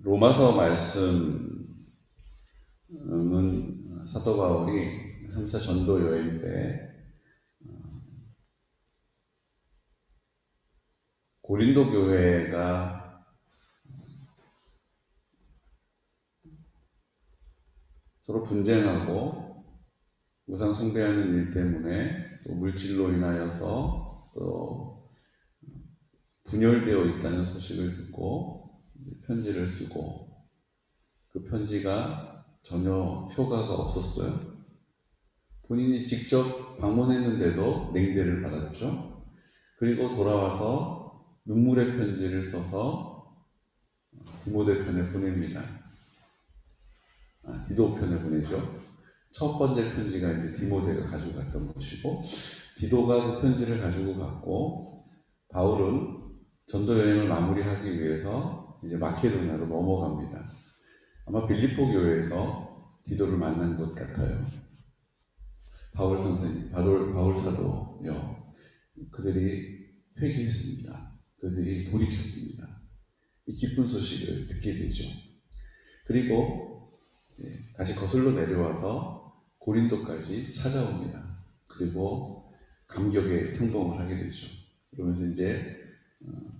로마서 말씀은 사도 바울이 3차 전도 여행 때 고린도 교회가 서로 분쟁하고 우상 숭배하는 일 때문에 또 물질로 인하여서 또 분열되어 있다는 소식을 듣고 편지를 쓰고, 그 편지가 전혀 효과가 없었어요. 본인이 직접 방문했는데도 냉대를 받았죠. 그리고 돌아와서 눈물의 편지를 써서 디모데 편에 보냅니다. 디도 편에 보내죠. 첫 번째 편지가 이제 디모데가 가지고 갔던 것이고, 디도가 그 편지를 가지고 갔고, 바울은 전도 여행을 마무리하기 위해서 이제 마케도냐로 넘어갑니다. 아마 빌립보 교회에서 디도를 만난 것 같아요. 바울 선생님, 바울 사도요. 그들이 회개했습니다. 그들이 돌이켰습니다. 이 기쁜 소식을 듣게 되죠. 그리고 이제 다시 거슬러 내려와서 고린도까지 찾아옵니다. 그리고 감격의 상봉을 하게 되죠. 그러면서 이제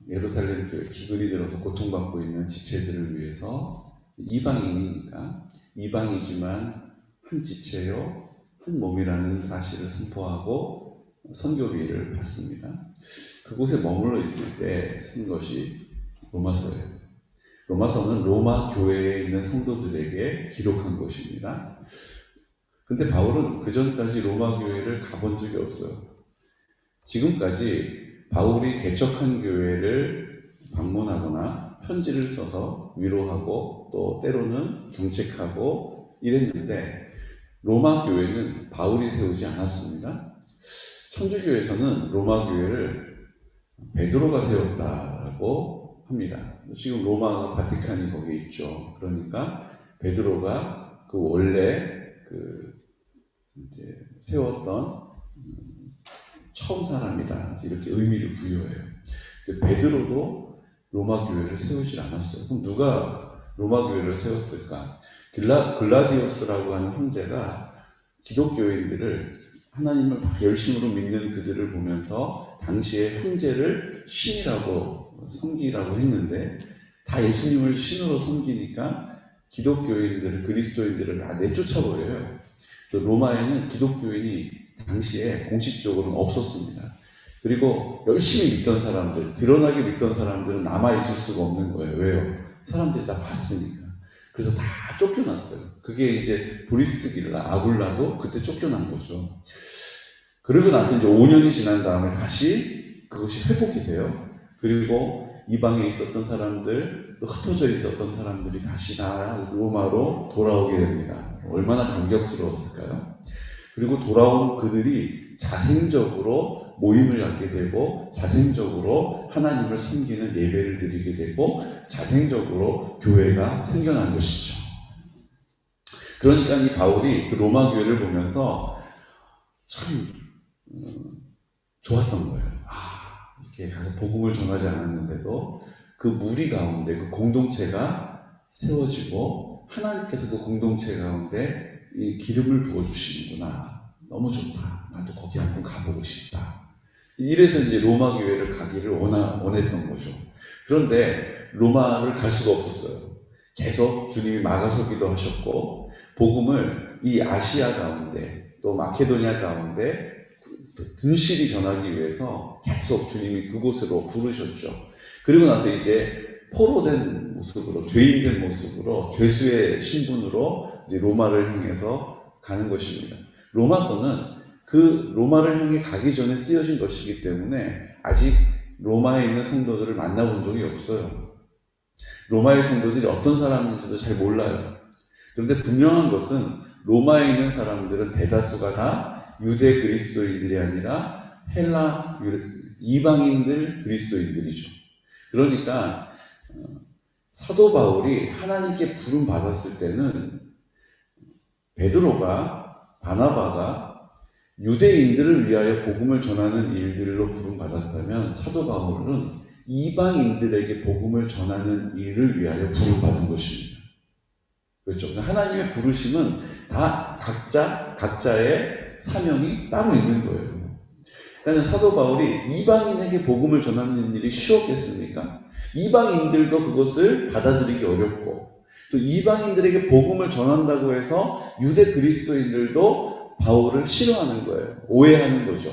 예루살렘 교회 기근이 들어서 고통받고 있는 지체들을 위해서, 이방인이니까 이방이지만 한 지체요 한 몸이라는 사실을 선포하고 선교비를 받습니다. 그곳에 머물러 있을 때 쓴 것이 로마서예요. 로마서는 로마 교회에 있는 성도들에게 기록한 것입니다. 근데 바울은 그 전까지 로마 교회를 가본 적이 없어요. 지금까지 바울이 개척한 교회를 방문하거나 편지를 써서 위로하고 또 때로는 경책하고 이랬는데, 로마 교회는 바울이 세우지 않았습니다. 천주교에서는 로마 교회를 베드로가 세웠다라고 합니다. 지금 로마 바티칸이 거기 있죠. 그러니까 베드로가 그 원래 이제 세웠던 처음 사람이다, 이렇게 의미를 부여해요. 베드로도 로마 교회를 세우질 않았어요. 그럼 누가 로마 교회를 세웠을까? 글라디우스라고 하는 황제가 기독교인들을, 하나님을 열심으로 믿는 그들을 보면서 당시에 황제를 신이라고 섬기라고 했는데, 다 예수님을 신으로 섬기니까 기독교인들을, 그리스도인들을 다 내쫓아버려요. 로마에는 기독교인이 당시에 공식적으로는 없었습니다. 그리고 열심히 믿던 사람들, 드러나게 믿던 사람들은 남아있을 수가 없는 거예요. 왜요? 사람들이 다 봤으니까. 그래서 다 쫓겨났어요. 그게 이제 브리스길라, 아굴라도 그때 쫓겨난 거죠. 그러고 나서 이제 5년이 지난 다음에 다시 그것이 회복이 돼요. 그리고 이방에 있었던 사람들, 또 흩어져 있었던 사람들이 다시 다 로마로 돌아오게 됩니다. 얼마나 감격스러웠을까요? 그리고 돌아온 그들이 자생적으로 모임을 갖게 되고, 자생적으로 하나님을 섬기는 예배를 드리게 되고, 자생적으로 교회가 생겨난 것이죠. 그러니까 이 바울이 그 로마 교회를 보면서 참 좋았던 거예요. 이렇게 가서 복음을 전하지 않았는데도 그 무리 가운데 그 공동체가 세워지고, 하나님께서 그 공동체 가운데 이 기름을 부어주시는구나. 너무 좋다. 나도 거기 한번 가보고 싶다. 이래서 이제 로마 교회를 가기를 원했던 거죠. 그런데 로마를 갈 수가 없었어요. 계속 주님이 막아서기도 하셨고, 복음을 이 아시아 가운데 또 마케도니아 가운데 든실히 전하기 위해서 계속 주님이 그곳으로 부르셨죠. 그리고 나서 이제 포로된 모습으로, 죄인된 모습으로, 죄수의 신분으로 이제 로마를 향해서 가는 것입니다. 로마서는 그 로마를 향해 가기 전에 쓰여진 것이기 때문에 아직 로마에 있는 성도들을 만나본 적이 없어요. 로마의 성도들이 어떤 사람인지도 잘 몰라요. 그런데 분명한 것은 로마에 있는 사람들은 대다수가 다 유대 그리스도인들이 아니라 헬라 이방인들 그리스도인들이죠. 그러니까 사도 바울이 하나님께 부름 받았을 때는 베드로가, 바나바가 유대인들을 위하여 복음을 전하는 일들로 부름 받았다면, 사도 바울은 이방인들에게 복음을 전하는 일을 위하여 부름받은 것입니다. 그렇죠? 하나님의 부르심은 다 각자의 사명이 따로 있는 거예요. 그러니까 사도 바울이 이방인에게 복음을 전하는 일이 쉬웠겠습니까? 이방인들도 그것을 받아들이기 어렵고, 또 이방인들에게 복음을 전한다고 해서 유대 그리스도인들도 바울을 싫어하는 거예요. 오해하는 거죠.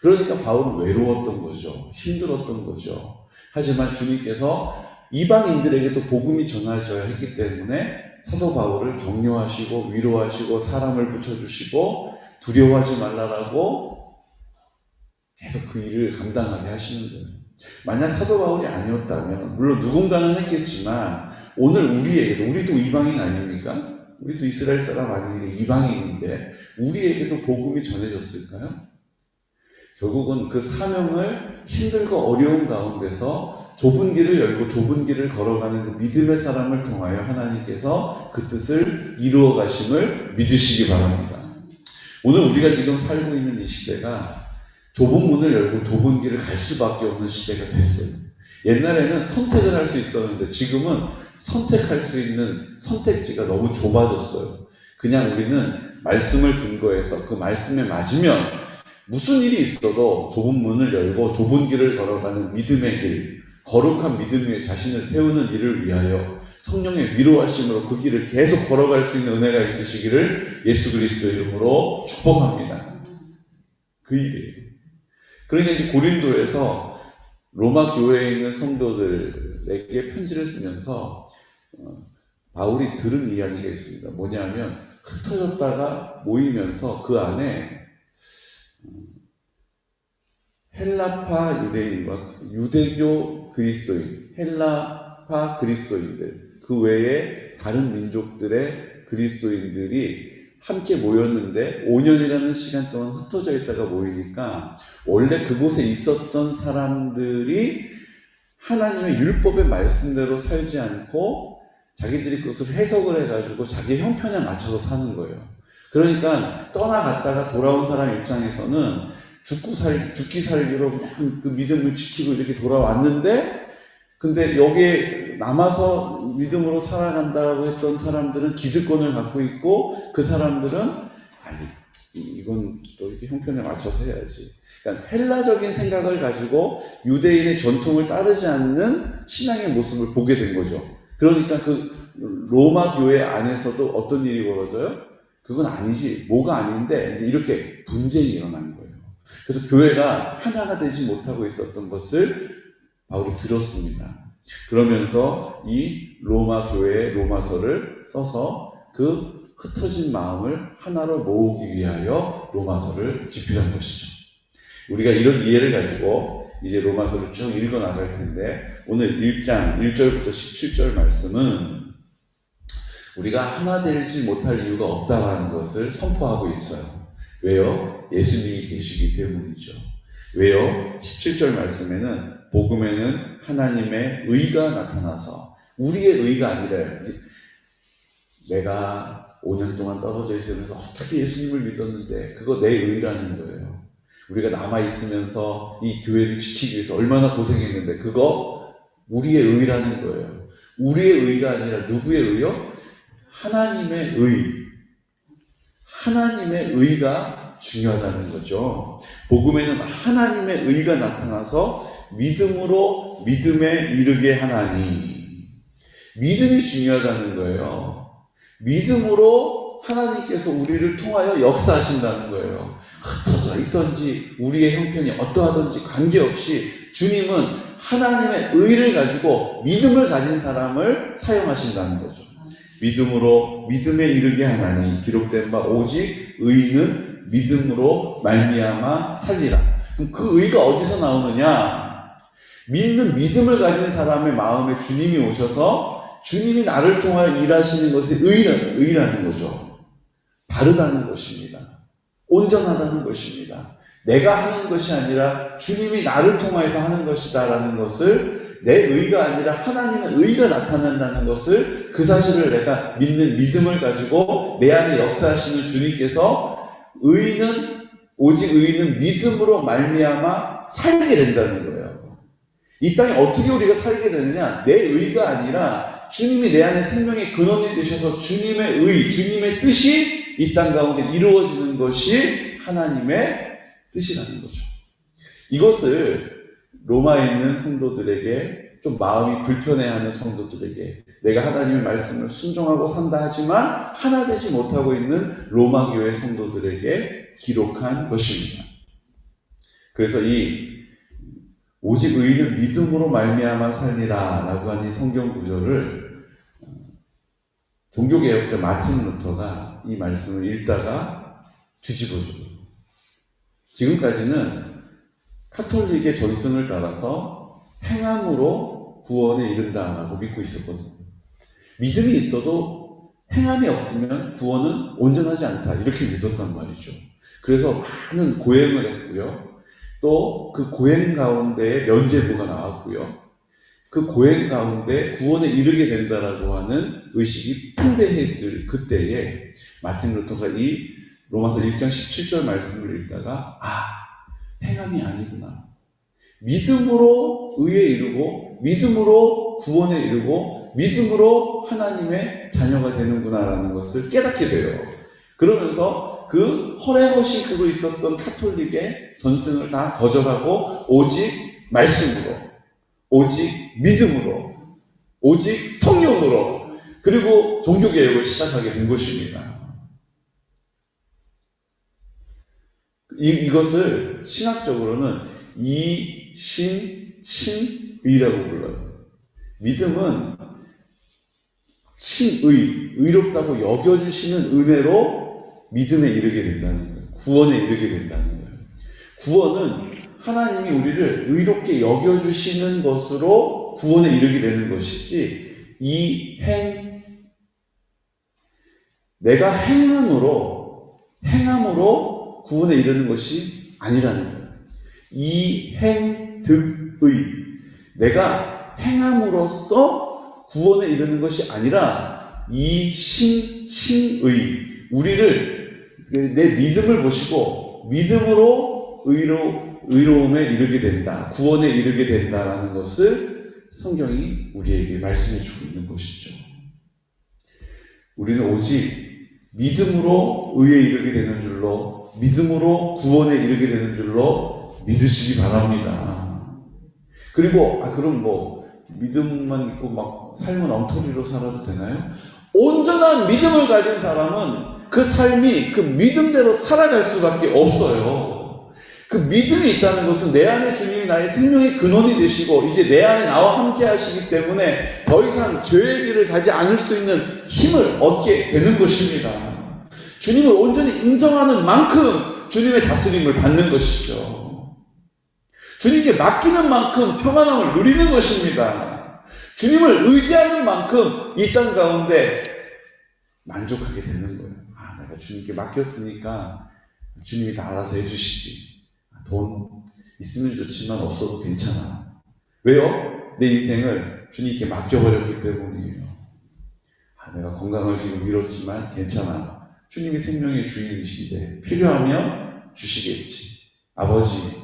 그러니까 바울은 외로웠던 거죠. 힘들었던 거죠. 하지만 주님께서 이방인들에게도 복음이 전해져야 했기 때문에 사도 바울을 격려하시고 위로하시고 사람을 붙여주시고 두려워하지 말라라고 계속 그 일을 감당하게 하시는 거예요. 만약 사도 바울이 아니었다면 물론 누군가는 했겠지만 오늘 우리도 이방인 아닙니까? 우리도 이스라엘 사람 아니니까 이방인인데 우리에게도 복음이 전해졌을까요? 결국은 그 사명을 힘들고 어려운 가운데서 좁은 길을 열고 좁은 길을 걸어가는 그 믿음의 사람을 통하여 하나님께서 그 뜻을 이루어 가심을 믿으시기 바랍니다. 오늘 우리가 지금 살고 있는 이 시대가 좁은 문을 열고 좁은 길을 갈 수밖에 없는 시대가 됐어요. 옛날에는 선택을 할 수 있었는데 지금은 선택할 수 있는 선택지가 너무 좁아졌어요. 그냥 우리는 말씀을 근거해서 그 말씀에 맞으면 무슨 일이 있어도 좁은 문을 열고 좁은 길을 걸어가는 믿음의 길, 거룩한 믿음 위에 자신을 세우는 일을 위하여 성령의 위로하심으로 그 길을 계속 걸어갈 수 있는 은혜가 있으시기를 예수 그리스도 이름으로 축복합니다. 그 일이에요. 그러니까 이제 고린도에서 로마 교회에 있는 성도들에게 편지를 쓰면서 바울이 들은 이야기가 있습니다. 뭐냐면 흩어졌다가 모이면서 그 안에 헬라파 유대인과 유대교 그리스도인, 헬라파 그리스도인들, 그 외에 다른 민족들의 그리스도인들이 함께 모였는데 5년이라는 시간 동안 흩어져 있다가 모이니까 원래 그곳에 있었던 사람들이 하나님의 율법의 말씀대로 살지 않고 자기들이 그것을 해석을 해가지고 자기 형편에 맞춰서 사는 거예요. 그러니까 떠나갔다가 돌아온 사람 입장에서는 죽기 살기로 그냥 그 믿음을 지키고 이렇게 돌아왔는데, 근데 여기에 남아서 믿음으로 살아간다고 했던 사람들은 기득권을 갖고 있고, 그 사람들은 아니 이건 또 이렇게 형편에 맞춰서 해야지. 그러니까 헬라적인 생각을 가지고 유대인의 전통을 따르지 않는 신앙의 모습을 보게 된 거죠. 그러니까 그 로마 교회 안에서도 어떤 일이 벌어져요? 그건 아니지, 뭐가 아닌데 이제 이렇게 분쟁이 일어나는 거예요. 그래서 교회가 하나가 되지 못하고 있었던 것을 바울이 들었습니다. 그러면서 이 로마 교회의 로마서를 써서 그 흩어진 마음을 하나로 모으기 위하여 로마서를 집필한 것이죠. 우리가 이런 이해를 가지고 이제 로마서를 쭉 읽어 나갈 텐데, 오늘 1장 1절부터 17절 말씀은 우리가 하나 되지 못할 이유가 없다라는 것을 선포하고 있어요. 왜요? 예수님이 계시기 때문이죠. 왜요? 17절 말씀에는 복음에는 하나님의 의가 나타나서, 우리의 의가 아니라 내가 5년 동안 떨어져 있으면서 어떻게 예수님을 믿었는데 그거 내 의라는 거예요. 우리가 남아있으면서 이 교회를 지키기 위해서 얼마나 고생했는데 그거 우리의 의라는 거예요. 우리의 의가 아니라 누구의 의요? 하나님의 의. 하나님의 의가 중요하다는 거죠. 복음에는 하나님의 의가 나타나서 믿음으로 믿음에 이르게 하나니, 믿음이 중요하다는 거예요. 믿음으로 하나님께서 우리를 통하여 역사하신다는 거예요. 흩어져 있던지 우리의 형편이 어떠하든지 관계없이 주님은 하나님의 의를 가지고 믿음을 가진 사람을 사용하신다는 거죠. 믿음으로 믿음에 이르게 하나니 기록된 바 오직 의인은 믿음으로 말미암아 살리라. 그럼 그 의가 어디서 나오느냐? 믿는 믿음을 가진 사람의 마음에 주님이 오셔서 주님이 나를 통하여 일하시는 것이 의라는 거죠. 바르다는 것입니다. 온전하다는 것입니다. 내가 하는 것이 아니라 주님이 나를 통하여서 하는 것이다라는 것을, 내 의가 아니라 하나님의 의가 나타난다는 것을, 그 사실을 내가 믿는 믿음을 가지고 내 안에 역사하시는 주님께서 오직 의인은 믿음으로 말미암아 살게 된다는 거예요. 이 땅에 어떻게 우리가 살게 되느냐? 내 의가 아니라 주님이 내 안에 생명의 근원이 되셔서 주님의 의, 주님의 뜻이 이 땅 가운데 이루어지는 것이 하나님의 뜻이라는 거죠. 이것을 로마에 있는 성도들에게, 좀 마음이 불편해하는 성도들에게, 내가 하나님의 말씀을 순종하고 산다 하지만 하나 되지 못하고 있는 로마 교회 성도들에게 기록한 것입니다. 그래서 이 오직 의인은 믿음으로 말미암아 살리라 라고 하는 이 성경 구절을 종교개혁자 마틴 루터가 이 말씀을 읽다가 뒤집어줘요. 지금까지는 카톨릭의 전승을 따라서 행함으로 구원에 이른다라고 믿고 있었거든요. 믿음이 있어도 행함이 없으면 구원은 온전하지 않다, 이렇게 믿었단 말이죠. 그래서 많은 고행을 했고요. 또 그 고행 가운데 면죄부가 나왔고요. 그 고행 가운데 구원에 이르게 된다라고 하는 의식이 팽배했을 그때에 마틴 루터가 이 로마서 1장 17절 말씀을 읽다가 행함이 아니구나. 믿음으로 의에 이르고 믿음으로 구원에 이르고 믿음으로 하나님의 자녀가 되는구나라는 것을 깨닫게 돼요. 그러면서 그 허례허식으로 있었던 카톨릭의 전승을 다 거절하고 오직 말씀으로, 오직 믿음으로, 오직 성령으로, 그리고 종교개혁을 시작하게 된 것입니다. 이것을 신학적으로는 이신친의라고 불러요. 믿음은 친의, 의롭다고 여겨주시는 은혜로 믿음에 이르게 된다는 거예요. 구원에 이르게 된다는 거예요. 구원은 하나님이 우리를 의롭게 여겨주시는 것으로 구원에 이르게 되는 것이지, 내가 행함으로 구원에 이르는 것이 아니라는 거예요. 이행득의, 내가 행함으로써 구원에 이르는 것이 아니라 이신칭의, 우리를 내 믿음을 보시고 믿음으로 의로움에 이르게 된다, 구원에 이르게 된다라는 것을 성경이 우리에게 말씀해 주고 있는 것이죠. 우리는 오직 믿음으로 의에 이르게 되는 줄로, 믿음으로 구원에 이르게 되는 줄로 믿으시기 바랍니다. 그리고 그럼 믿음만 있고 막 삶은 엉터리로 살아도 되나요? 온전한 믿음을 가진 사람은 그 삶이 그 믿음대로 살아갈 수밖에 없어요. 그 믿음이 있다는 것은 내 안에 주님이 나의 생명의 근원이 되시고 이제 내 안에 나와 함께 하시기 때문에 더 이상 죄의 길을 가지 않을 수 있는 힘을 얻게 되는 것입니다. 주님을 온전히 인정하는 만큼 주님의 다스림을 받는 것이죠. 주님께 맡기는 만큼 평안함을 누리는 것입니다. 주님을 의지하는 만큼 이 땅 가운데 만족하게 되는 거예요. 내가 주님께 맡겼으니까 주님이 다 알아서 해주시지. 돈 있으면 좋지만 없어도 괜찮아. 왜요? 내 인생을 주님께 맡겨버렸기 때문이에요. 내가 건강을 지금 잃었지만 괜찮아. 주님이 생명의 주인이신데 필요하면 주시겠지. 아버지,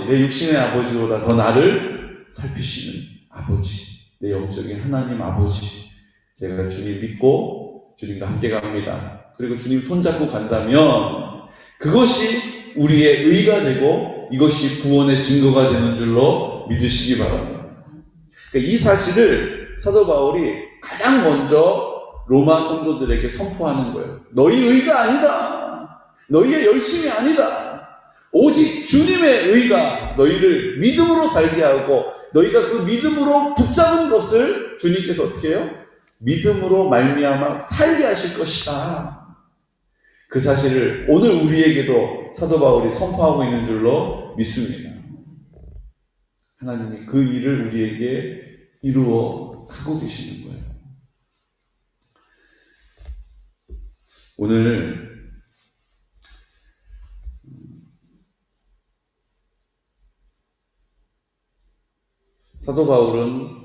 내 육신의 아버지보다 더 나를 살피시는 아버지, 내 영적인 하나님 아버지, 제가 주님 믿고 주님과 함께 갑니다. 그리고 주님 손잡고 간다면 그것이 우리의 의가 되고 이것이 구원의 증거가 되는 줄로 믿으시기 바랍니다. 그러니까 이 사실을 사도 바울이 가장 먼저 로마 성도들에게 선포하는 거예요. 너희 의가 아니다. 너희의 열심이 아니다. 오직 주님의 의가 너희를 믿음으로 살게 하고 너희가 그 믿음으로 붙잡은 것을 주님께서 어떻게 해요? 믿음으로 말미암아 살게 하실 것이다. 그 사실을 오늘 우리에게도 사도 바울이 선포하고 있는 줄로 믿습니다. 하나님이 그 일을 우리에게 이루어 가고 계시는 거예요. 오늘 사도 바울은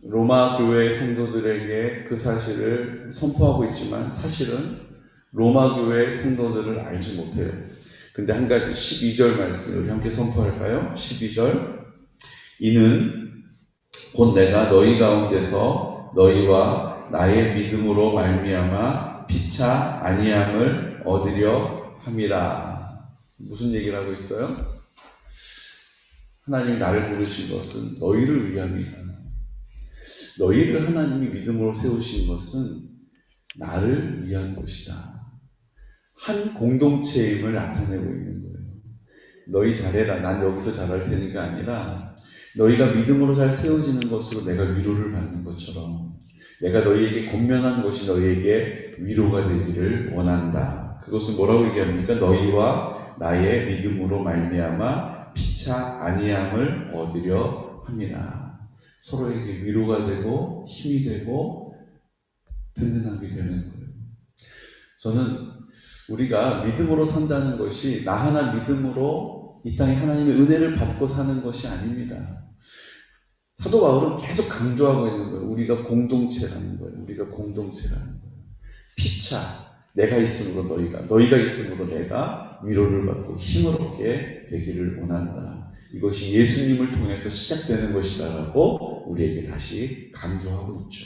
로마 교회 성도들에게 그 사실을 선포하고 있지만 사실은 로마 교회 성도들을 알지 못해요. 근데 한 가지 12절 말씀을 함께 선포할까요? 12절. 이는 곧 내가 너희 가운데서 너희와 나의 믿음으로 말미암아 피차 아니함을 얻으려 함이라. 무슨 얘기를 하고 있어요? 하나님이 나를 부르신 것은 너희를 위함이다. 너희를 하나님이 믿음으로 세우신 것은 나를 위한 것이다. 한 공동체임을 나타내고 있는 거예요. 너희 잘해라, 난 여기서 잘할 테니가 아니라 너희가 믿음으로 잘 세워지는 것으로 내가 위로를 받는 것처럼 내가 너희에게 권면한 것이 너희에게 위로가 되기를 원한다. 그것은 뭐라고 얘기합니까? 너희와 나의 믿음으로 말미암아 피차 아니함을 얻으려 함이라. 서로에게 위로가 되고 힘이 되고 든든하게 되는 거예요. 저는 우리가 믿음으로 산다는 것이 나 하나 믿음으로 이 땅에 하나님의 은혜를 받고 사는 것이 아닙니다. 사도 바울은 계속 강조하고 있는 거예요. 우리가 공동체라는 거예요. 우리가 공동체라는 거예요. 피차, 내가 있음으로 너희가 있음으로 내가 위로를 받고 힘을 얻게 되기를 원한다. 이것이 예수님을 통해서 시작되는 것이다라고 우리에게 다시 강조하고 있죠.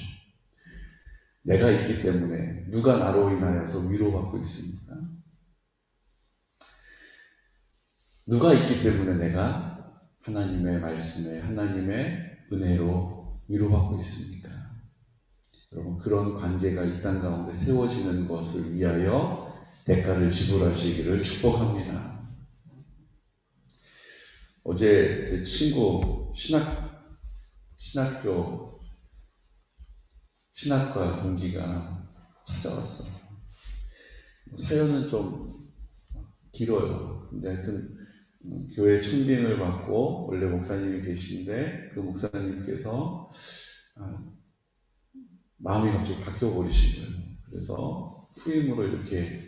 내가 있기 때문에 누가 나로 인하여서 위로받고 있습니까? 누가 있기 때문에 내가 하나님의 말씀에 하나님의 은혜로 위로받고 있습니까? 여러분, 그런 관계가 이 땅 가운데 세워지는 것을 위하여 대가를 지불하시기를 축복합니다. 어제 제 친구 신학교 신학과 동기가 찾아왔어. 사연은 좀 길어요. 근데 하여튼 교회 청빙을 받고 원래 목사님이 계신데 그 목사님께서 마음이 갑자기 바뀌어버리신 거예요. 그래서 후임으로 이렇게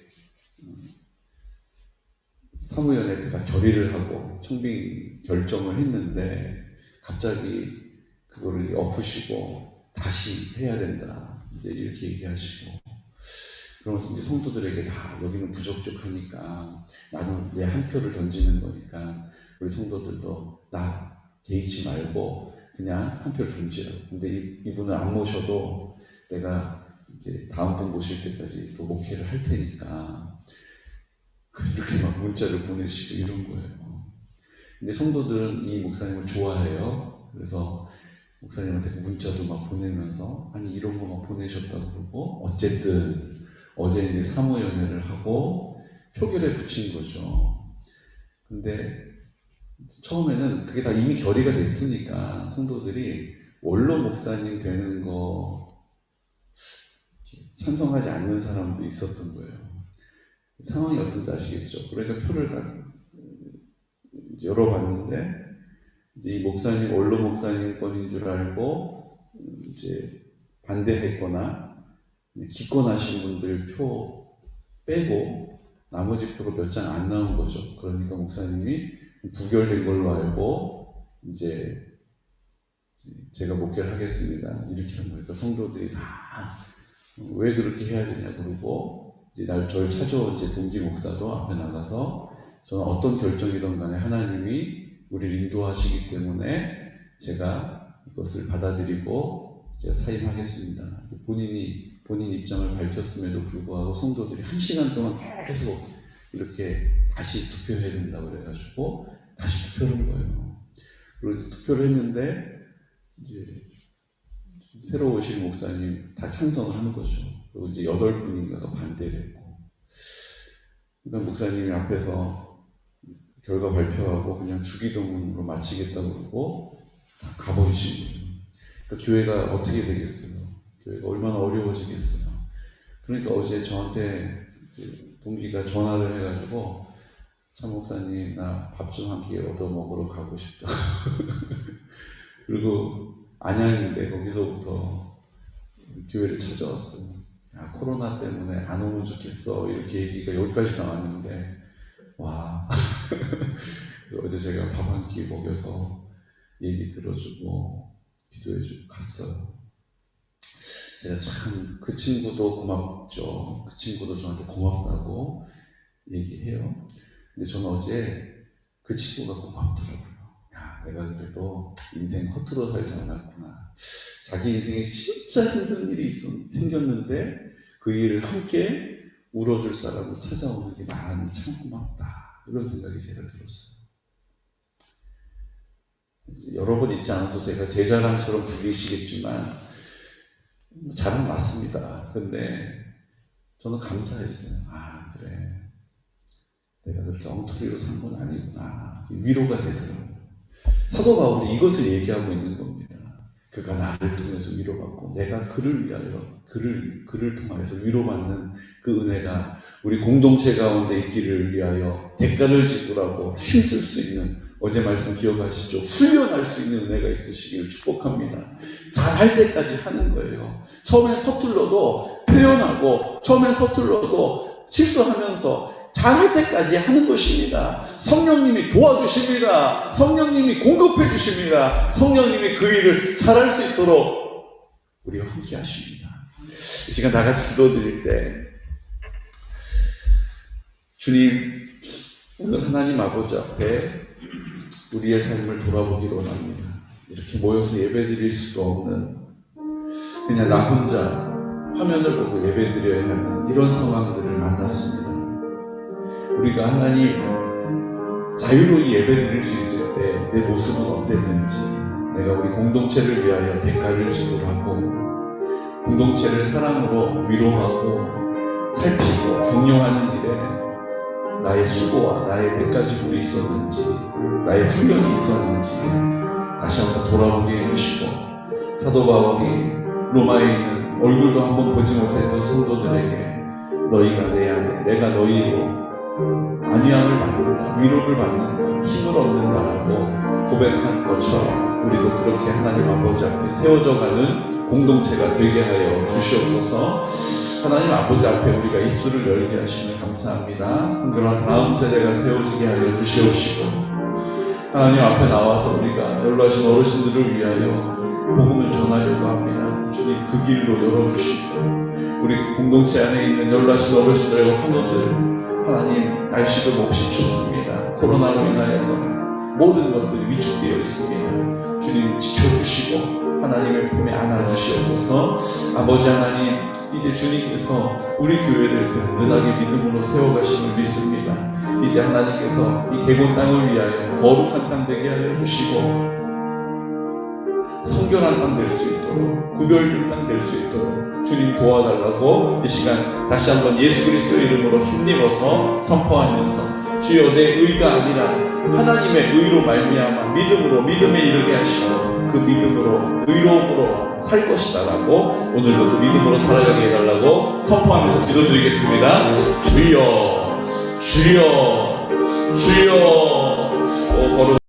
사무연회 때 다 결의를 하고 청빙 결정을 했는데 갑자기 그거를 엎으시고 다시 해야 된다. 이제 이렇게 얘기하시고 그러면서 이제 성도들에게 다 여기는 부족하니까 나는 내 한 표를 던지는 거니까 우리 성도들도 나 개의치 말고 그냥 한 표를 던지라고. 근데 이분을 안 모셔도 내가 이제 다음 분 모실 때까지 또 목회를 할 테니까 이렇게 막 문자를 보내시고 이런 거예요. 근데 성도들은 이 목사님을 좋아해요. 그래서 목사님한테 그 문자도 막 보내면서 아니 이런 거 막 보내셨다고 그러고 어쨌든 어제 이제 사무연회를 하고 표결에 붙인 거죠. 근데 처음에는 그게 다 이미 결의가 됐으니까 성도들이 원로 목사님 되는 거 찬성하지 않는 사람도 있었던 거예요. 상황이 어떤지 아시겠죠? 그러니까 표를 다 열어봤는데 이제 이 목사님 원로 목사님 건인 줄 알고 이제 반대했거나 기권하신 분들 표 빼고 나머지 표가 몇 장 안 나온 거죠. 그러니까 목사님이 부결된 걸로 알고 이제 제가 목회를 하겠습니다. 이렇게 한 거예요. 그러니까 성도들이 다 왜 그렇게 해야 되냐 그러고 이제 저를 찾아온 이제 동기 목사도 앞에 나가서 저는 어떤 결정이든 간에 하나님이 우리를 인도하시기 때문에 제가 이것을 받아들이고 제가 사임하겠습니다. 본인 입장을 밝혔음에도 불구하고 성도들이 1시간 동안 계속 이렇게 다시 투표해야 된다고 그래가지고 다시 투표를 한 거예요. 그리고 투표를 했는데 이제 새로 오신 목사님 다 찬성을 하는 거죠. 그리고 이제 8분인가가 반대를 했고 그러니까 목사님이 앞에서 결과 발표하고 그냥 주기도문으로 마치겠다고 그러고 다 가버리신 거예요. 그러니까 교회가 어떻게 되겠어요? 교회가 얼마나 어려워지겠어요? 그러니까 어제 저한테 동기가 전화를 해가지고 참 목사님 나 밥 좀 한 끼 얻어 먹으러 가고 싶다. 그리고 안양인데 거기서부터 교회를 찾아왔어요. 야, 코로나 때문에 안 오면 좋겠어 이렇게 얘기가 여기까지 나왔는데 와 어제 제가 밥 한 끼 먹여서 얘기 들어주고 기도해주고 갔어요. 제가 참 그 친구도 고맙죠. 그 친구도 저한테 고맙다고 얘기해요. 근데 저는 어제 그 친구가 고맙더라고요. 야, 내가 그래도 인생 허투루 살지 않았구나. 자기 인생에 진짜 힘든 일이 생겼는데 그 일을 함께 울어줄 사람을 찾아오는 게 나는 참 고맙다. 이런 생각이 제가 들었어요. 여러 번 있지 않아서 제가 제 자랑처럼 들리시겠지만 자랑 맞습니다. 근데 저는 감사했어요. 아, 그래. 내가 그렇게 엉터리로 산 건 아니구나. 위로가 되더라고요. 사도 바울이 이것을 얘기하고 있는 겁니다. 그가 나를 통해서 위로받고 내가 그를 위하여 그를 통하여서 위로받는 그 은혜가 우리 공동체 가운데 있기를 위하여 대가를 지불하고 힘쓸 수 있는, 어제 말씀 기억하시죠? 훈련할 수 있는 은혜가 있으시기를 축복합니다. 잘할 때까지 하는 거예요. 처음엔 서툴러도 표현하고, 처음엔 서툴러도 실수하면서 잘할 때까지 하는 것입니다. 성령님이 도와주십니다. 성령님이 공급해 주십니다. 성령님이 그 일을 잘할 수 있도록 우리와 함께 하십니다. 이 시간 다 같이 기도드릴 때, 주님, 오늘 하나님 아버지 앞에 우리의 삶을 돌아보기로 합니다. 이렇게 모여서 예배드릴 수도 없는, 그냥 나 혼자 화면을 보고 예배드려야 하는 이런 상황들을 만났습니다. 우리가 하나님 자유로이 예배드릴 수 있을 때 내 모습은 어땠는지, 내가 우리 공동체를 위하여 대가를 지불하고 공동체를 사랑으로 위로하고 살피고 격려하는 일에 나의 수고와 나의 대가 지불이 있었는지, 나의 훈련이 있었는지 다시 한번 돌아보게 해주시고, 사도 바울이 로마에 있는 얼굴도 한번 보지 못했던 성도들에게 너희가 내 안에, 내가 너희로 안위함을 받는다, 위로를 받는다, 힘을 얻는다라고 고백한 것처럼 우리도 그렇게 하나님 아버지 앞에 세워져가는 공동체가 되게 하여 주시옵소서. 하나님 아버지 앞에 우리가 입술을 열게 하시면 감사합니다. 성결한 다음 세대가 세워지게 하여 주시옵시고, 하나님 앞에 나와서 우리가 연로하신 어르신들을 위하여 복음을 전하려고 합니다. 주님 그 길로 열어주시고, 우리 공동체 안에 있는 연로하신 어르신들과 환우들, 하나님 날씨도 몹시 춥습니다. 코로나로 인하여서 모든 것들이 위축되어 있습니다. 주님 지켜주시고 하나님의 품에 안아주시옵소서. 아버지 하나님, 이제 주님께서 우리 교회를 든든하게 믿음으로 세워가심을 믿습니다. 이제 하나님께서 이 개곤 땅을 위하여 거룩한 땅 되게 하여 주시고 성결한 땅 될 수 있도록, 구별된 땅 될 수 있도록 주님 도와달라고 이 시간 다시 한번 예수 그리스도의 이름으로 힘입어서 선포하면서, 주여 내 의가 아니라 하나님의 의로 말미암아 믿음으로 믿음에 이르게 하시고 그 믿음으로 의로움으로 살 것이다라고, 오늘도 그 믿음으로 살아가게 해달라고 선포하면서 기도드리겠습니다. 주여 주여 주여. 거룩